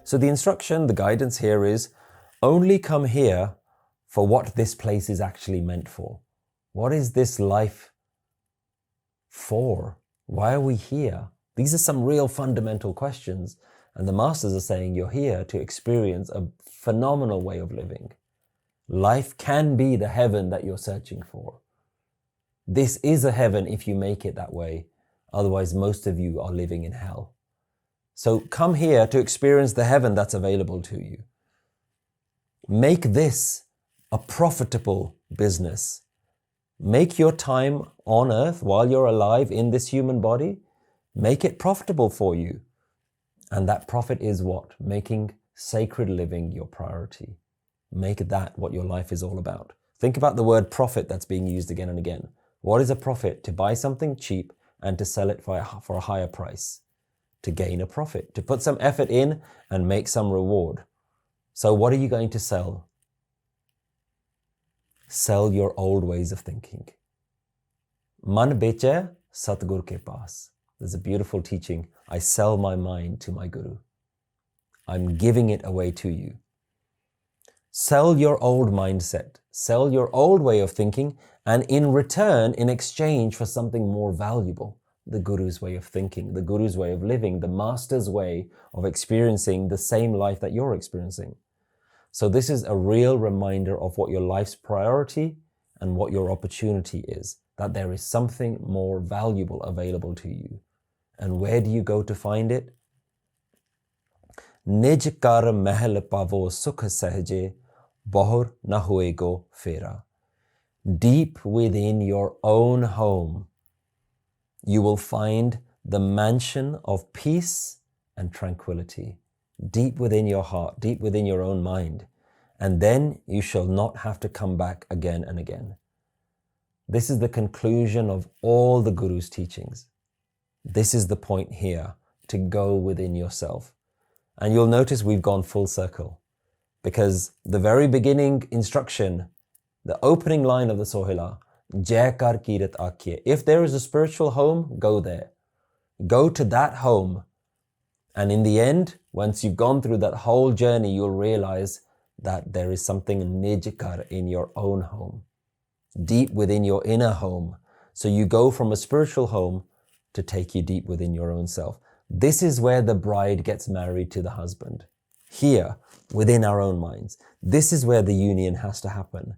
So the instruction, the guidance here is, only come here for what this place is actually meant for. What is this life for? Why are we here? These are some real fundamental questions. And the masters are saying you're here to experience a phenomenal way of living. Life can be the heaven that you're searching for. This is a heaven if you make it that way. Otherwise, most of you are living in hell. So come here to experience the heaven that's available to you. Make this a profitable business. Make your time on earth while you're alive in this human body, make it profitable for you. And that profit is what? Making sacred living your priority. Make that what your life is all about. Think about the word profit that's being used again and again. What is a profit? To buy something cheap and to sell it for a higher price. To gain a profit, to put some effort in and make some reward. So what are you going to sell? Sell your old ways of thinking. Man beche Satgur ke paas. There's a beautiful teaching. I sell my mind to my Guru. I'm giving it away to you. Sell your old mindset. Sell your old way of thinking, and in return, in exchange for something more valuable, the Guru's way of thinking, the Guru's way of living, the Master's way of experiencing the same life that you're experiencing. So this is a real reminder of what your life's priority and what your opportunity is, that there is something more valuable available to you. And where do you go to find it? Nij kar mahal pavo sukh sahje, bahur na huego fera. Deep within your own home, you will find the mansion of peace and tranquility. Deep within your heart, deep within your own mind. And then you shall not have to come back again and again. This is the conclusion of all the Guru's teachings. This is the point here, to go within yourself. And you'll notice we've gone full circle, because the very beginning instruction, the opening line of the Sohila, Jai kar kirat akhiye. If there is a spiritual home, go there. Go to that home. And in the end, once you've gone through that whole journey, you'll realize that there is something nij kar in your own home, deep within your inner home. So you go from a spiritual home to take you deep within your own self. This is where the bride gets married to the husband. Here, within our own minds. This is where the union has to happen.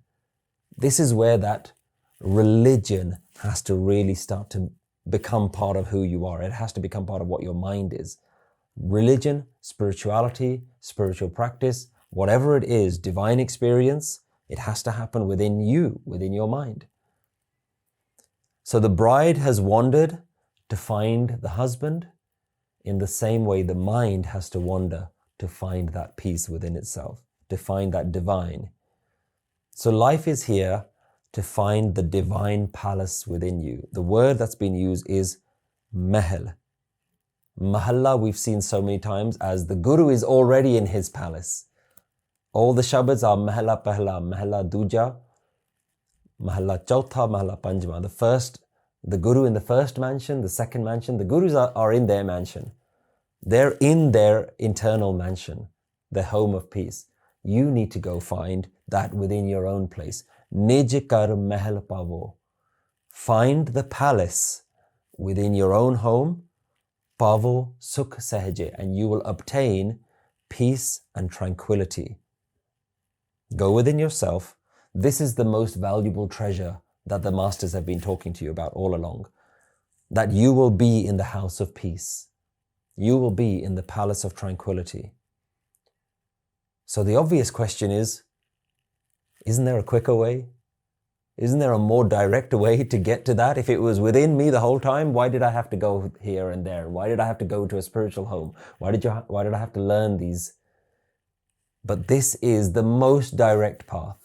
This is where that religion has to really start to become part of who you are. It has to become part of what your mind is. Religion, spirituality, spiritual practice, whatever it is, divine experience, it has to happen within you, within your mind. So the bride has wandered to find the husband. In the same way, the mind has to wander to find that peace within itself, to find that divine. So life is here to find the divine palace within you. The word that's been used is mahal. Mahalla we've seen so many times as the Guru is already in his palace. All the shabads are mahalla pehla, mahalla duja, mahalla chautha, mahalla panjma. The Guru in the first mansion, the second mansion, the Gurus are in their mansion. They're in their internal mansion, their home of peace. You need to go find that within your own place. Nij kar mahal pavo. Find the palace within your own home, pavo sukh sahje, and you will obtain peace and tranquility. Go within yourself. This is the most valuable treasure that the masters have been talking to you about all along. That you will be in the house of peace. You will be in the palace of tranquility. So the obvious question is, isn't there a quicker way? Isn't there a more direct way to get to that? If it was within me the whole time, why did I have to go here and there? Why did I have to go to a spiritual home? Why did I have to learn these? But this is the most direct path.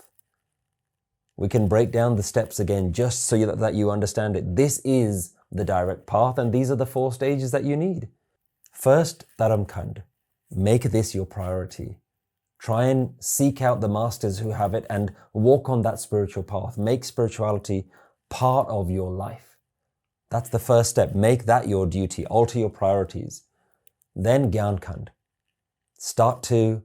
We can break down the steps again just so that you understand it. This is the direct path, and these are the 4 stages that you need. First, Dharam Khand. Make this your priority. Try and seek out the masters who have it and walk on that spiritual path. Make spirituality part of your life. That's the first step. Make that your duty. Alter your priorities. Then Gyan Khand. Start to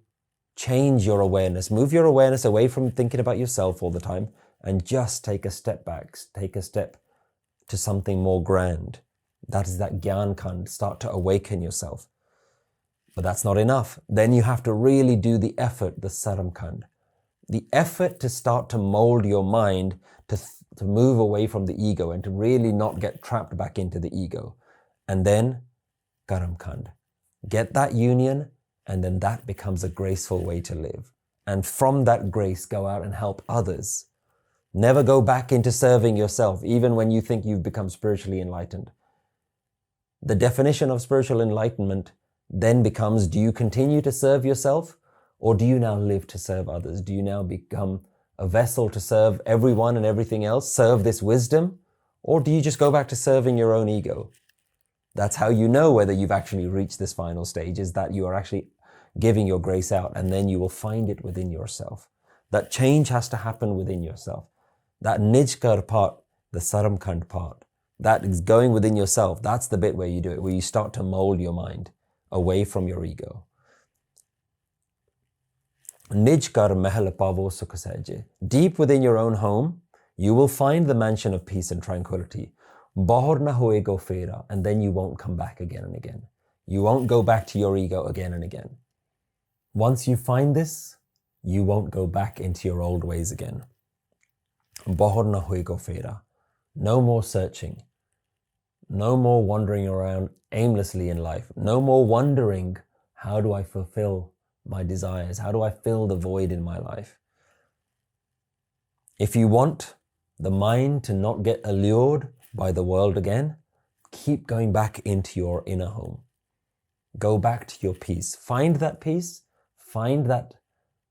change your awareness. Move your awareness away from thinking about yourself all the time and just take a step back. Take a step to something more grand. That is that Gyan Khand. Start to awaken yourself. But that's not enough. Then you have to really do the effort, the Saram Khand. The effort to start to mold your mind to move away from the ego and to really not get trapped back into the ego. And then Karam Khand. Get that union, and then that becomes a graceful way to live. And from that grace, go out and help others. Never go back into serving yourself, even when you think you've become spiritually enlightened. The definition of spiritual enlightenment then becomes, do you continue to serve yourself, Or do you now live to serve others? Do you now become a vessel to serve everyone and everything else, serve this wisdom? Or do you just go back to serving your own ego? That's how you know whether you've actually reached this final stage, is that you are actually giving your grace out, and then you will find it within yourself. That change has to happen within yourself. That nijkar part, the saramkhand part, that is going within yourself. That's the bit where you do it, where you start to mold your mind away from your ego. Nijkar mahal pavo sukh sahje. Deep within your own home, you will find the mansion of peace and tranquility. Bahar na hoego fera, and then you won't come back again and again. You won't go back to your ego again and again. Once you find this, you won't go back into your old ways again. Bahar na hoego fera. No more searching. No more wandering around aimlessly in life. No more wondering, how do I fulfill my desires? How do I fill the void in my life? If you want the mind to not get allured by the world again, keep going back into your inner home. Go back to your peace. Find that peace. Find that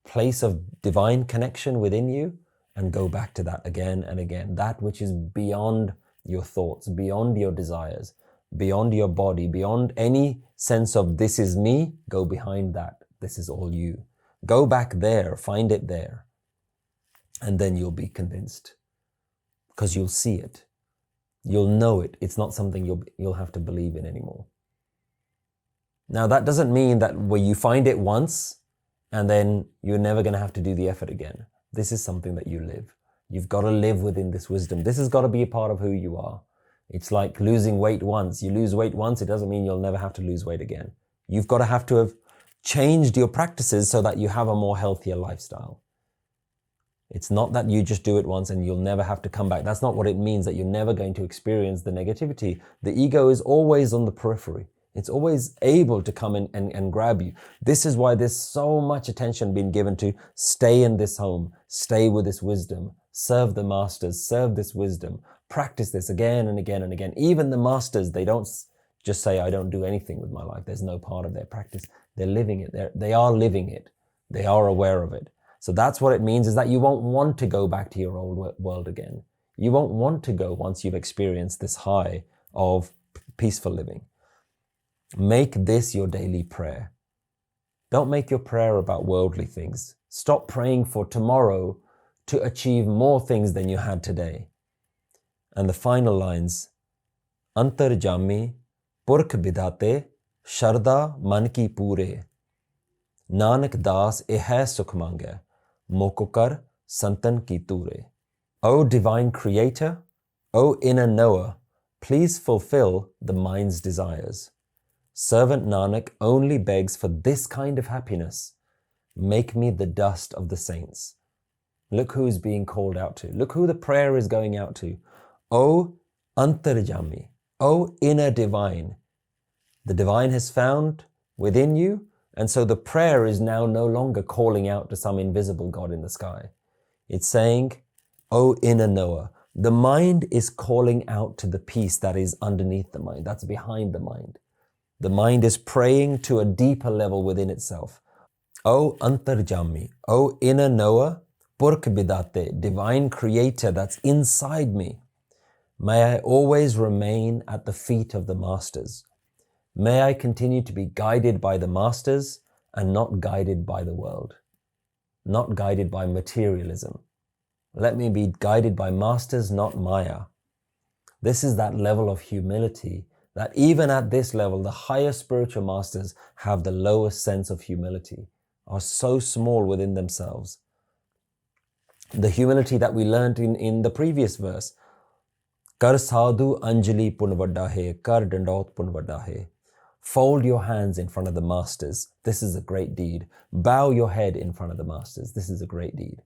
place of divine connection within you, and go back to that again and again. That which is beyond your thoughts, beyond your desires, beyond your body, beyond any sense of this is me. Go behind that. This is all you. Go back there. Find it there. And then you'll be convinced, because you'll see it. You'll know it. It's not something you'll have to believe in anymore. Now, that doesn't mean that where you find it once and then you're never going to have to do the effort again. This is something that you live. You've got to live within this wisdom. This has got to be a part of who you are. It's like losing weight once. You lose weight once, it doesn't mean you'll never have to lose weight again. You've got to have changed your practices so that you have a more healthier lifestyle. It's not that you just do it once and you'll never have to come back. That's not what it means, that you're never going to experience the negativity. The ego is always on the periphery. It's always able to come in and grab you. This is why there's so much attention being given to stay in this home, stay with this wisdom, serve the masters, serve this wisdom, practice this again and again and again. Even the masters, they don't just say, I don't do anything with my life. There's no part of their practice. They're living it. They are living it. They are aware of it. So that's what it means, is that you won't want to go back to your old world again. You won't want to go once you've experienced this high of peaceful living. Make this your daily prayer. Don't make your prayer about worldly things. Stop praying for tomorrow to achieve more things than you had today. And the final lines, Antar jami, purkh bidhate, sharda man ki pure. Nanak das eh sukh mange, mokukar santan ki ture. O divine creator, O inner knower, please fulfill the mind's desires. Servant Nanak only begs for this kind of happiness. Make me the dust of the saints. Look who is being called out to. Look who the prayer is going out to. O Antarjami, O inner divine. The divine has found within you, and so the prayer is now no longer calling out to some invisible God in the sky. It's saying, O inner knower. The mind is calling out to the peace that is underneath the mind, that's behind the mind. The mind is praying to a deeper level within itself. O Antarjami, O inner knower, Purkh Bidate, divine creator that's inside me. May I always remain at the feet of the masters. May I continue to be guided by the masters and not guided by the world, not guided by materialism. Let me be guided by masters, not Maya. This is that level of humility, that even at this level, the higher spiritual masters have the lowest sense of humility, are so small within themselves. The humility that we learned in the previous verse, Kar sadhu anjali pun vadda hai, kar dandaut pun vadda hai. Fold your hands in front of the masters. This is a great deed. Bow your head in front of the masters. This is a great deed.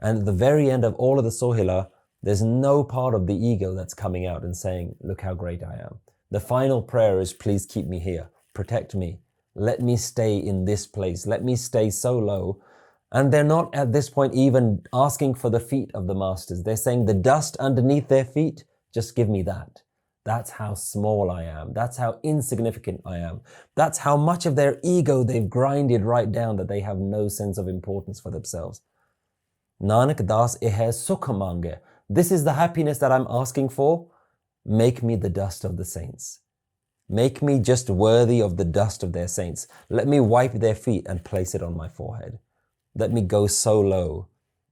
And at the very end of all of the Sohila, there's no part of the ego that's coming out and saying, look how great I am. The final prayer is, please keep me here. Protect me. Let me stay in this place. Let me stay so low. And they're not at this point even asking for the feet of the masters. They're saying the dust underneath their feet, just give me that. That's how small I am. That's how insignificant I am. That's how much of their ego they've grinded right down that they have no sense of importance for themselves. Nanak Das eh sukh mange. This is the happiness that I'm asking for. Make me the dust of the saints. Make me just worthy of the dust of their saints. Let me wipe their feet and place it on my forehead. Let me go so low,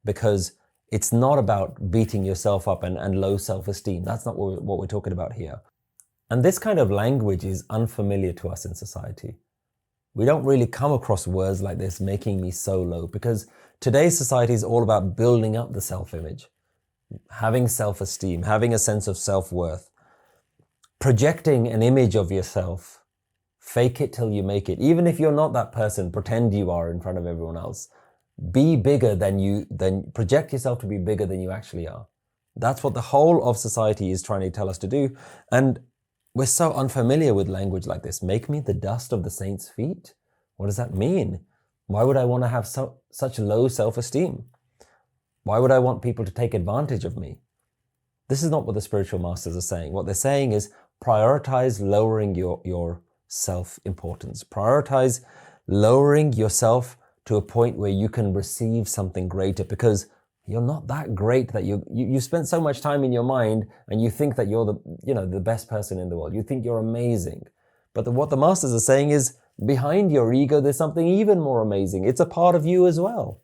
because it's not about beating yourself up and low self-esteem. That's not what we're talking about here. And this kind of language is unfamiliar to us in society. We don't really come across words like this, making me so low, because today's society is all about building up the self-image, having self-esteem, having a sense of self-worth, projecting an image of yourself. Fake it till you make it. Even if you're not that person, pretend you are in front of everyone else. Be bigger than project yourself to be bigger than you actually are. That's what the whole of society is trying to tell us to do. And we're so unfamiliar with language like this. Make me the dust of the saints' feet. What does that mean? Why would I want to have such low self-esteem? Why would I want people to take advantage of me? This is not what the spiritual masters are saying. What they're saying is prioritize lowering your self-importance. Prioritize lowering yourself to a point where you can receive something greater, because you're not that great that you spent so much time in your mind and you think that you're the best person in the world. You think you're amazing. But what the masters are saying is behind your ego, there's something even more amazing. It's a part of you as well.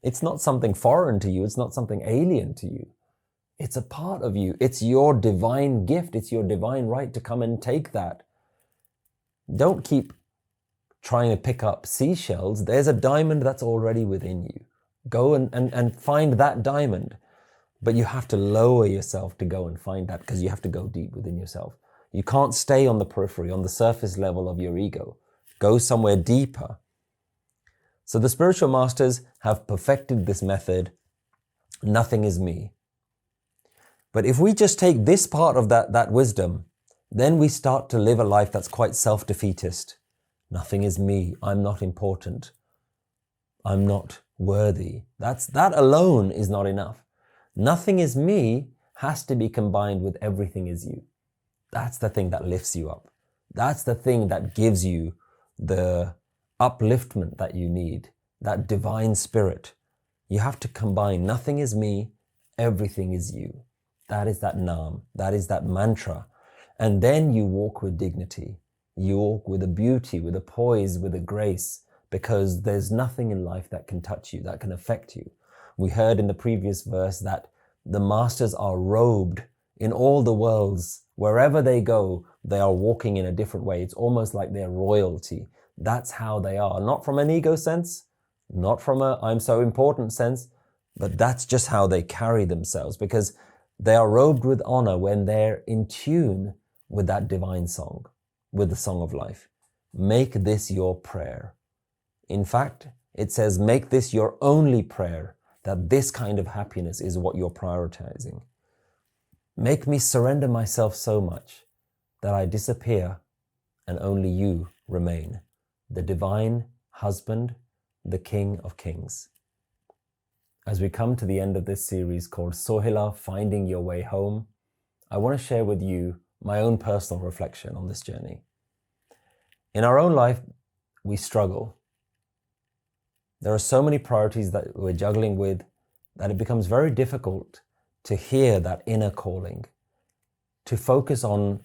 It's not something foreign to you. It's not something alien to you. It's a part of you. It's your divine gift. It's your divine right to come and take that. Don't keep trying to pick up seashells. There's a diamond that's already within you. Go and find that diamond. But you have to lower yourself to go and find that, because you have to go deep within yourself. You can't stay on the periphery, on the surface level of your ego. Go somewhere deeper. So the spiritual masters have perfected this method. Nothing is me. But if we just take this part of that wisdom, then we start to live a life that's quite self-defeatist. Nothing is me. I'm not important. I'm not worthy. That alone is not enough. Nothing is me has to be combined with everything is you. That's the thing that lifts you up. That's the thing that gives you the upliftment that you need, that divine spirit. You have to combine nothing is me, everything is you. That is that naam, that is that mantra. And then you walk with dignity. You walk with a beauty, with a poise, with a grace, because there's nothing in life that can touch you, that can affect you. We heard in the previous verse that the masters are robed in all the worlds. Wherever they go, they are walking in a different way. It's almost like they're royalty. That's how they are. Not from an ego sense, not from a I'm so important sense, but that's just how they carry themselves, because they are robed with honor when they're in tune with that divine song, with the song of life. Make this your prayer. In fact, it says, make this your only prayer, that this kind of happiness is what you're prioritizing. Make me surrender myself so much that I disappear and only you remain, the divine husband, the King of Kings. As we come to the end of this series called Sohila, Finding Your Way Home, I want to share with you my own personal reflection on this journey. In our own life, we struggle. There are so many priorities that we're juggling with that it becomes very difficult to hear that inner calling, to focus on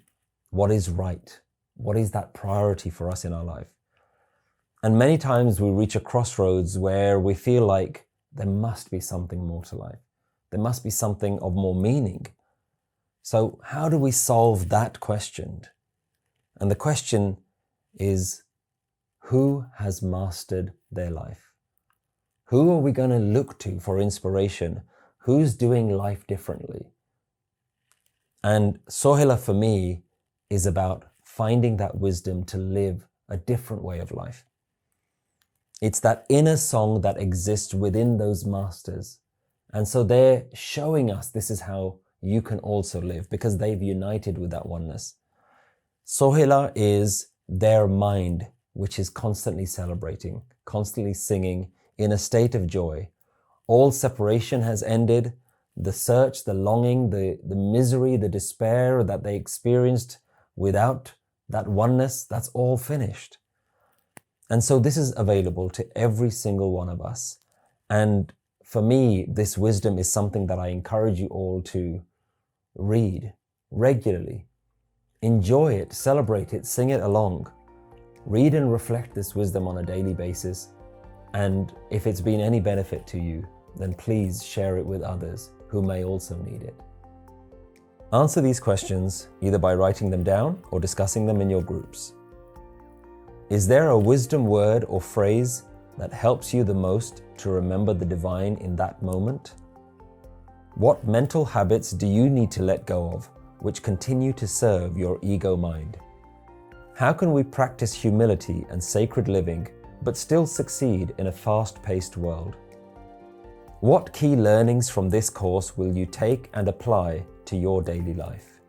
what is right, what is that priority for us in our life. And many times we reach a crossroads where we feel like there must be something more to life. There must be something of more meaning. So how do we solve that question? And the question is, who has mastered their life? Who are we going to look to for inspiration? Who's doing life differently? And Sohila for me is about finding that wisdom to live a different way of life. It's that inner song that exists within those masters. And so they're showing us this is how you can also live, because they've united with that oneness. Sohila is their mind, which is constantly celebrating, constantly singing in a state of joy. All separation has ended. the search, the longing, the misery, the despair that they experienced without that oneness, that's all finished. And so this is available to every single one of us. And for me, this wisdom is something that I encourage you all to read regularly. Enjoy it, celebrate it, sing it along. Read and reflect this wisdom on a daily basis. And if it's been any benefit to you, then please share it with others who may also need it. Answer these questions either by writing them down or discussing them in your groups. Is there a wisdom word or phrase that helps you the most to remember the divine in that moment? What mental habits do you need to let go of which continue to serve your ego mind? How can we practice humility and sacred living but still succeed in a fast-paced world? What key learnings from this course will you take and apply to your daily life?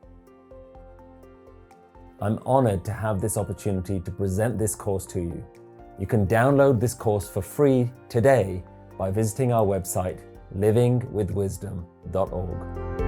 I'm honored to have this opportunity to present this course to you. You can download this course for free today by visiting our website, livingwithwisdom.org.